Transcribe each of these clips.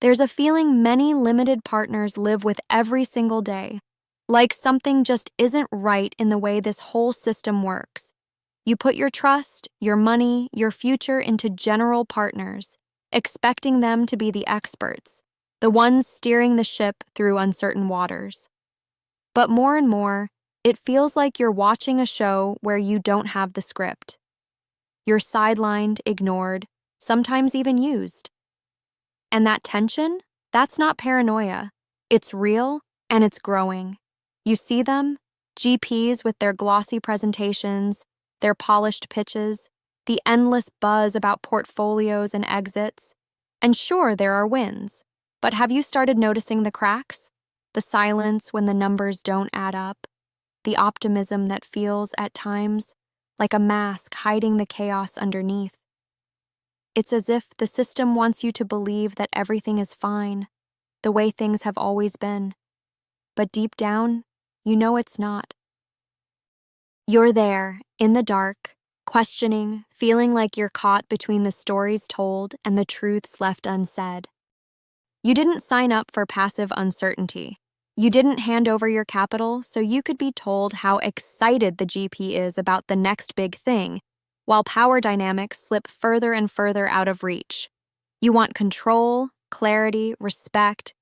There's a feeling many limited partners live with every single day, like something just isn't right in the way this whole system works. You put your trust, your money, your future into general partners, expecting them to be the experts, the ones steering the ship through uncertain waters. But more and more, it feels like you're watching a show where you don't have the script. You're sidelined, ignored, sometimes even used. And that tension, that's not paranoia. It's real, and it's growing. You see them, GPs with their glossy presentations, their polished pitches, the endless buzz about portfolios and exits. And sure, there are wins. But have you started noticing the cracks? The silence when the numbers don't add up? The optimism that feels, at times, like a mask hiding the chaos underneath? It's as if the system wants you to believe that everything is fine, the way things have always been. But deep down, you know it's not. You're there, in the dark, questioning, feeling like you're caught between the stories told and the truths left unsaid. You didn't sign up for passive uncertainty. You didn't hand over your capital so you could be told how excited the GP is about the next big thing, while power dynamics slip further and further out of reach. You want control, clarity, respect.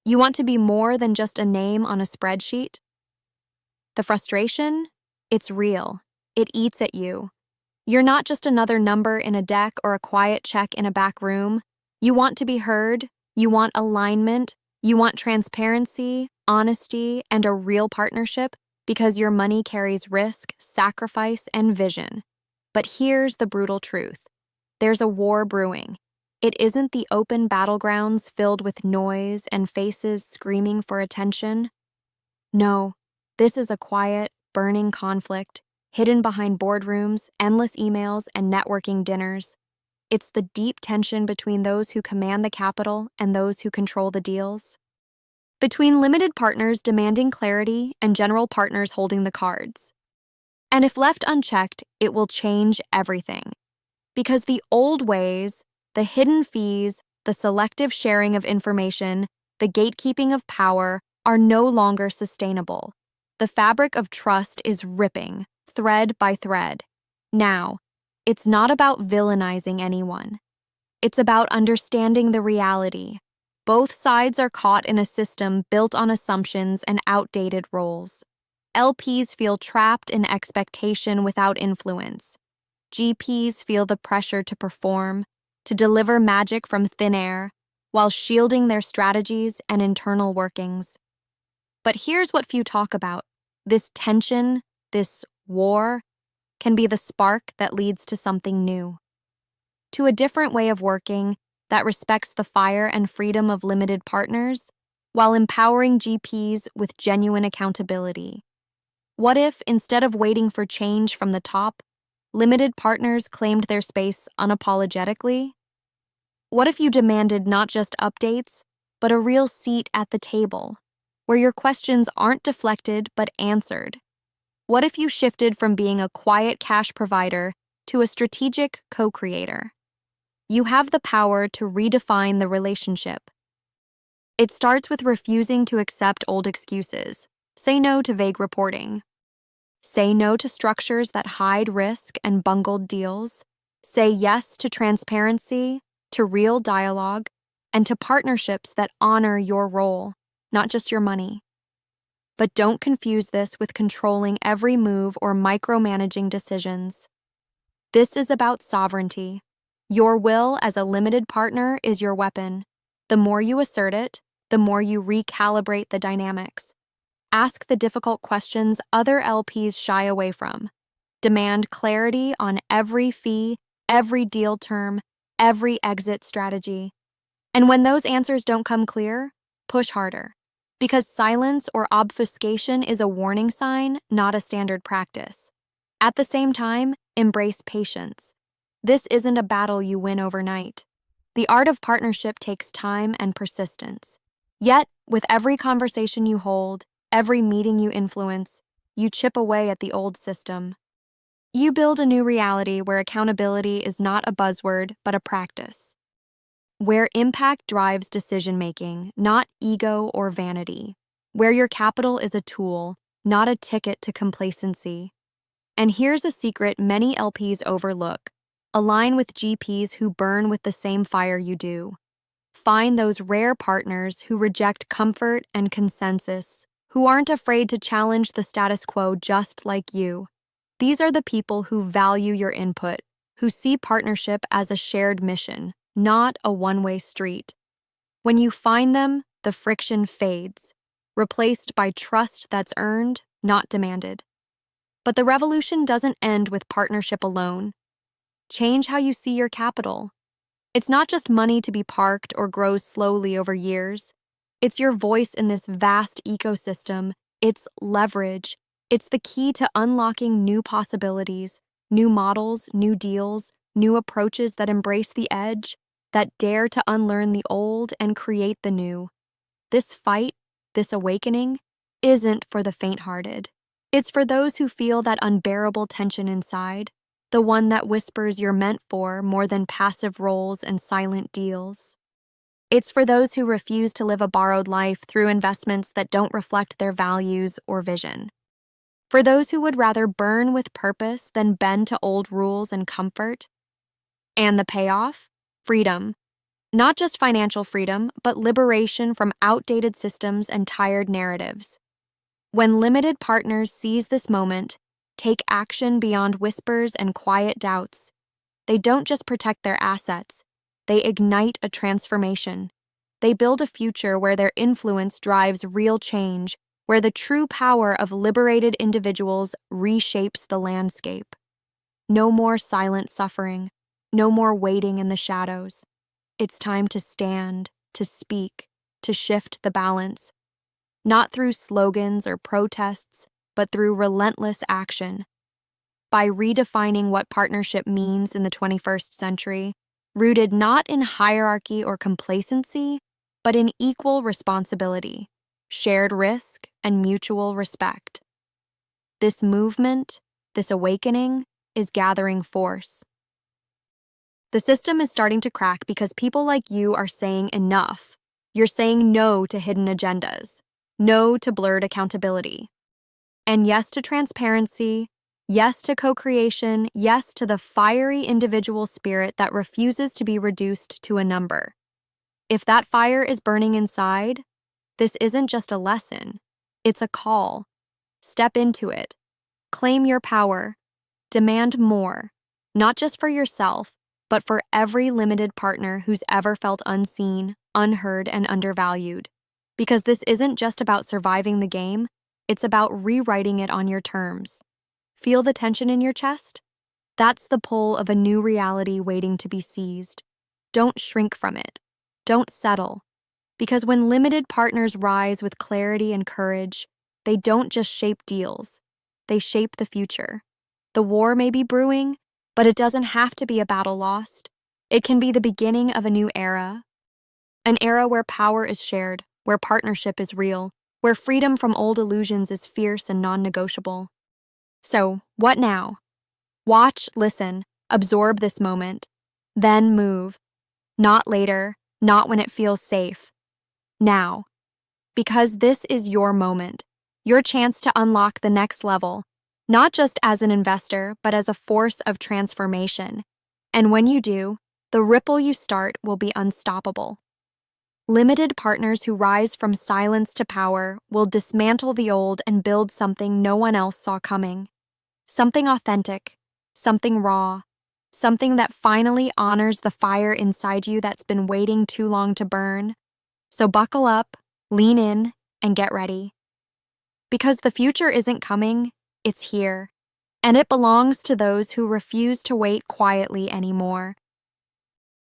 You want to be more than just a name on a spreadsheet. The frustration? It's real. It eats at you. You're not just another number in a deck or a quiet check in a back room. You want to be heard. You want alignment. You want transparency, honesty, and a real partnership because your money carries risk, sacrifice, and vision. But here's the brutal truth. There's a war brewing. It isn't the open battlegrounds filled with noise and faces screaming for attention. No, this is a quiet, burning conflict, hidden behind boardrooms, endless emails, and networking dinners. It's the deep tension between those who command the capital and those who control the deals. Between limited partners demanding clarity and general partners holding the cards. And if left unchecked, it will change everything. Because the old ways, the hidden fees, the selective sharing of information, the gatekeeping of power are no longer sustainable. The fabric of trust is ripping, thread by thread. Now, it's not about villainizing anyone. It's about understanding the reality. Both sides are caught in a system built on assumptions and outdated roles. LPs feel trapped in expectation without influence. GPs feel the pressure to perform, to deliver magic from thin air, while shielding their strategies and internal workings. But here's what few talk about. This tension, this war, can be the spark that leads to something new. To a different way of working that respects the fire and freedom of limited partners, while empowering GPs with genuine accountability. What if, instead of waiting for change from the top, limited partners claimed their space unapologetically? What if you demanded not just updates, but a real seat at the table, where your questions aren't deflected but answered? What if you shifted from being a quiet cash provider to a strategic co-creator? You have the power to redefine the relationship. It starts with refusing to accept old excuses. Say no to vague reporting. Say no to structures that hide risk and bungled deals. Say yes to transparency, to real dialogue, and to partnerships that honor your role, not just your money. But don't confuse this with controlling every move or micromanaging decisions. This is about sovereignty. Your will as a limited partner is your weapon. The more you assert it, the more you recalibrate the dynamics. Ask the difficult questions other LPs shy away from. Demand clarity on every fee, every deal term, every exit strategy. And when those answers don't come clear, push harder. Because silence or obfuscation is a warning sign, not a standard practice. At the same time, embrace patience. This isn't a battle you win overnight. The art of partnership takes time and persistence. Yet, with every conversation you hold, every meeting you influence, you chip away at the old system. You build a new reality where accountability is not a buzzword, but a practice. where impact drives decision-making, not ego or vanity, where your capital is a tool, not a ticket to complacency. And here's a secret many LPs overlook: align with GPs who burn with the same fire you do. Find those rare partners who reject comfort and consensus, who aren't afraid to challenge the status quo just like you. These are the people who value your input, who see partnership as a shared mission, not a one-way street. When you find them, the friction fades, replaced by trust that's earned, not demanded. But the revolution doesn't end with partnership alone. Change how you see your capital. It's not just money to be parked or grows slowly over years. It's your voice in this vast ecosystem. It's leverage. It's the key to unlocking new possibilities, new models, new deals, new approaches that embrace the edge, that dare to unlearn the old and create the new. This fight, this awakening, isn't for the faint-hearted. It's for those who feel that unbearable tension inside, the one that whispers you're meant for more than passive roles and silent deals. It's for those who refuse to live a borrowed life through investments that don't reflect their values or vision. For those who would rather burn with purpose than bend to old rules and comfort. And the payoff? Freedom. Not just financial freedom, but liberation from outdated systems and tired narratives. When limited partners seize this moment, take action beyond whispers and quiet doubts, they don't just protect their assets, they ignite a transformation. They build a future where their influence drives real change, where the true power of liberated individuals reshapes the landscape. No more silent suffering, no more waiting in the shadows. It's time to stand, to speak, to shift the balance. Not through slogans or protests, but through relentless action. By redefining what partnership means in the 21st century, rooted not in hierarchy or complacency, but in equal responsibility, shared risk, and mutual respect. This movement, this awakening, is gathering force. The system is starting to crack because people like you are saying enough. You're saying no to hidden agendas, no to blurred accountability, and yes to transparency, yes to co-creation, yes to the fiery individual spirit that refuses to be reduced to a number. If that fire is burning inside, this isn't just a lesson, it's a call. Step into it. Claim your power. Demand more, not just for yourself, but for every limited partner who's ever felt unseen, unheard, and undervalued. Because this isn't just about surviving the game, it's about rewriting it on your terms. Feel the tension in your chest? That's the pull of a new reality waiting to be seized. Don't shrink from it. Don't settle. Because when limited partners rise with clarity and courage, they don't just shape deals, they shape the future. The war may be brewing, but it doesn't have to be a battle lost. It can be the beginning of a new era. An era where power is shared, where partnership is real, where freedom from old illusions is fierce and non-negotiable. So, what now? Watch, listen, absorb this moment. Then move. Not later, not when it feels safe. Now. Because this is your moment, your chance to unlock the next level, not just as an investor, but as a force of transformation. And when you do, the ripple you start will be unstoppable. Limited partners who rise from silence to power will dismantle the old and build something no one else saw coming. Something authentic, something raw, something that finally honors the fire inside you that's been waiting too long to burn. So buckle up, lean in, and get ready. Because the future isn't coming, it's here. And it belongs to those who refuse to wait quietly anymore,